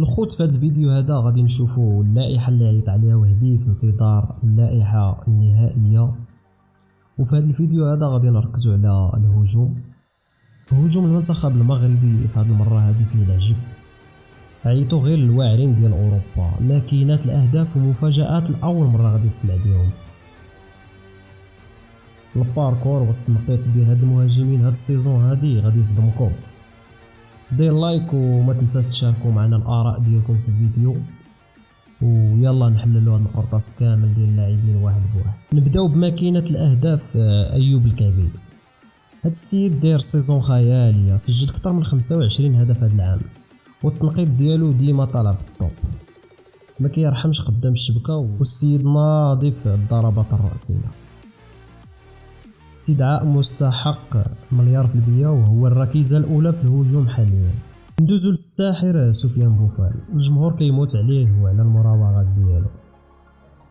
الخوت في هذا الفيديو هذا غادي نشوفوا اللائحه اللي عيط عليها وهبي في انتظار اللائحه النهائيه. وفي هذا الفيديو هذا غادي نركزوا على الهجوم. هجوم المنتخب المغربي في هذه المره هذه فيه العجب. عيطوا غير الواعرين ديال اوروبا، ماكينات الاهداف ومفاجات لاول مره غادي تسمع بهم. الباركور والتنقيط ديال هاد المهاجمين هاد السيزون هادي غادي يصدمكم. دير لايك وما تنساش تشاركوا معنا الاراء ديالكم في الفيديو، ويلا نحللوا هاد القرطاس كامل ديال اللاعبين واحد بواحد. نبداو بماكينة الاهداف. ايوب الكعبي، هاد السيد داير سيزون خياليه، سجل اكثر من 25 هدف هاد العام، والتنقيط ديالو ديما طالع في الطوب، ما كيرحمش قدام الشبكه، والسيد ناضي في الضربات الرأسية. استدعاء مستحق مليار في المية، وهو الركيزة الأولى في الهجوم حاليا. ندوزو للساحر سفيان بوفال، الجمهور كيموت عليه وعلى المراوغات ديالو.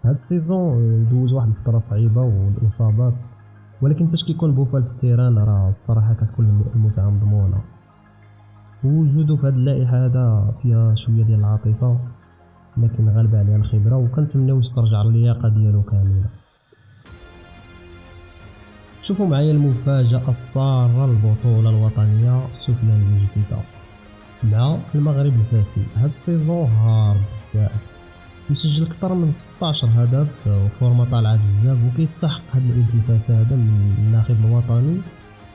هاد السيزون دوز واحد الفترة صعيبة والإصابات، ولكن فاش كيكون بوفال في التيران راه الصراحة كتكون المتعة مضمونة. وجودو في هاد اللائحة هذا فيها شوية ديال العاطفة، لكن غالبة عليها الخبرة، وكنتمناو ترجع اللياقة ديالو كاملة. شوفوا معايا المفاجأة السارة للبطولة الوطنية، سفيان بوجديدة مع المغرب الفاسي. هاد السيزون هارب بزاف، مسجل اكثر من 16 هدف وفورما طالعه بزاف، وكيستحق هاد الالتفات هذا من الناخب الوطني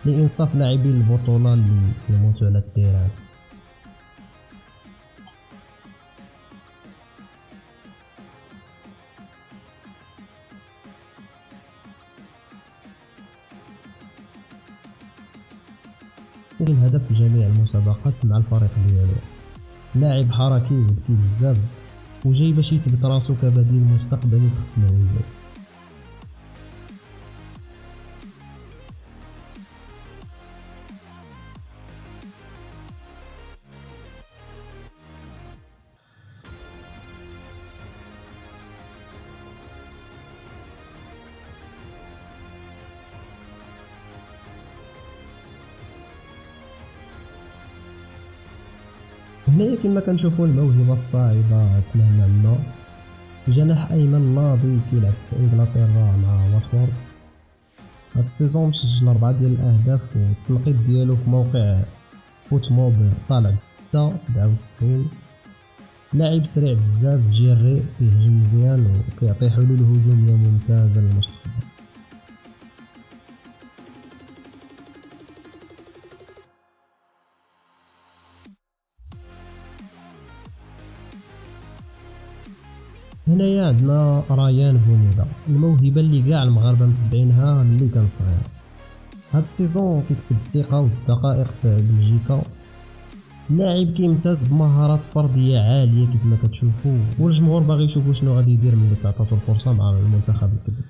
لانصاف لاعبين البطوله اللي كيموتوا على التيران. وين هدف في جميع المسابقات مع الفريق ديالو، لاعب حركي وذكي بزاف، وجاي باش يثبت راسو كبديل مستقبلي في خط الهجوم. هنايا كما كنشوفوا الموهبه الصاعده تمام عنا. جناح ايمن ناضي كيلعب في انجلترا مع واتفورد. هاد السيزون مسجل 4 ديال الاهداف، والتنقيط ديالو في موقع فوت موب طالع ب6.97. لاعب سريع بزاف، جيري، كيهجم مزيان وكيعطي حلول هجوميه ممتازه للمستقبل. هنايا عندنا ريان بونيدا، الموهبه اللي كاع المغاربه متبعينها ملي كان صغير. هاد السيزون كيكسب الثقه والدقائق في بلجيكا. لاعب كيمتاز بمهارات فرديه عاليه كيف ما كتشوفوا، والجمهور باغي يشوفوا شنو غادي يدير ملي تعطاتو الفرصه مع المنتخب الكبير.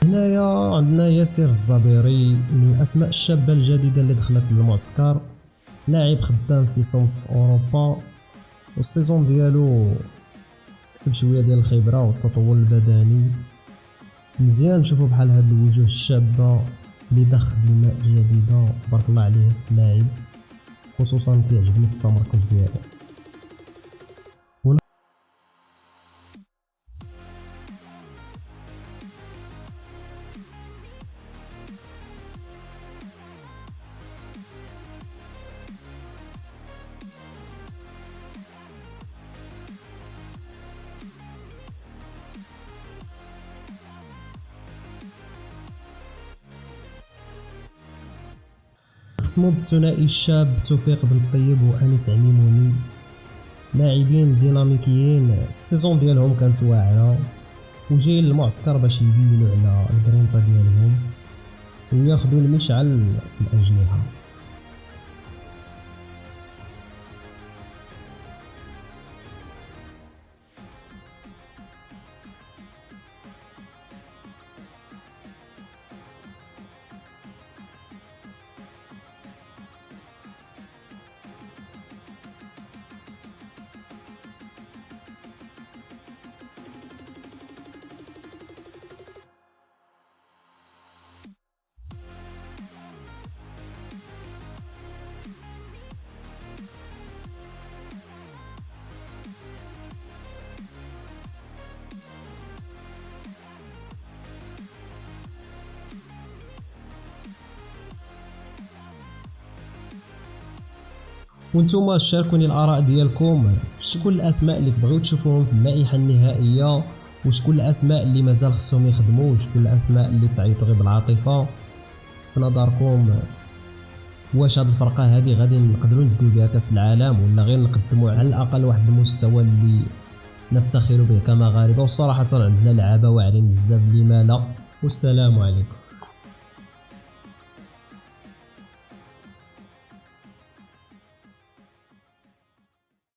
هنايا عندنا ياسر الزبيري، من الاسماء الشابه الجديده اللي دخلت للمعسكر. لاعب خدام في صمت في اوروبا، والسيزون ديالو كسب شويه ديال الخبره والتطور البدني. مزيان نشوفو بحال هاد الوجوه الشابه اللي دخل دماء جديده، تبارك الله عليه لاعب، خصوصا كيعجبني في التمركز ديالو. ختموا بالثنائي الشاب توفيق بن الطيب وانيس عميموني، لاعبين ديناميكيين. السيزون ديالهم كانت واعره، وجايين للمعسكر باش يبينوا على الجرينتا ديالهم وياخذوا المشعل في الاجنحه. وانتم شاركوني الاراء ديالكم، شكون الاسماء اللي تبغيو تشوفوهم في اللائحه النهائيه، وشكون الاسماء اللي مازال خصهم يخدموا، وشكون الاسماء اللي تعيطوا غير بالعاطفه في نظركم. واش هاد الفرقه هذه غادي نقدروا نديو بها كاس العالم، ولا غير نقدموا على الاقل واحد المستوى اللي نفتخر به كمغاربه؟ والصراحه عندنا لعابه واعرين بزاف، لما لا. والسلام عليكم.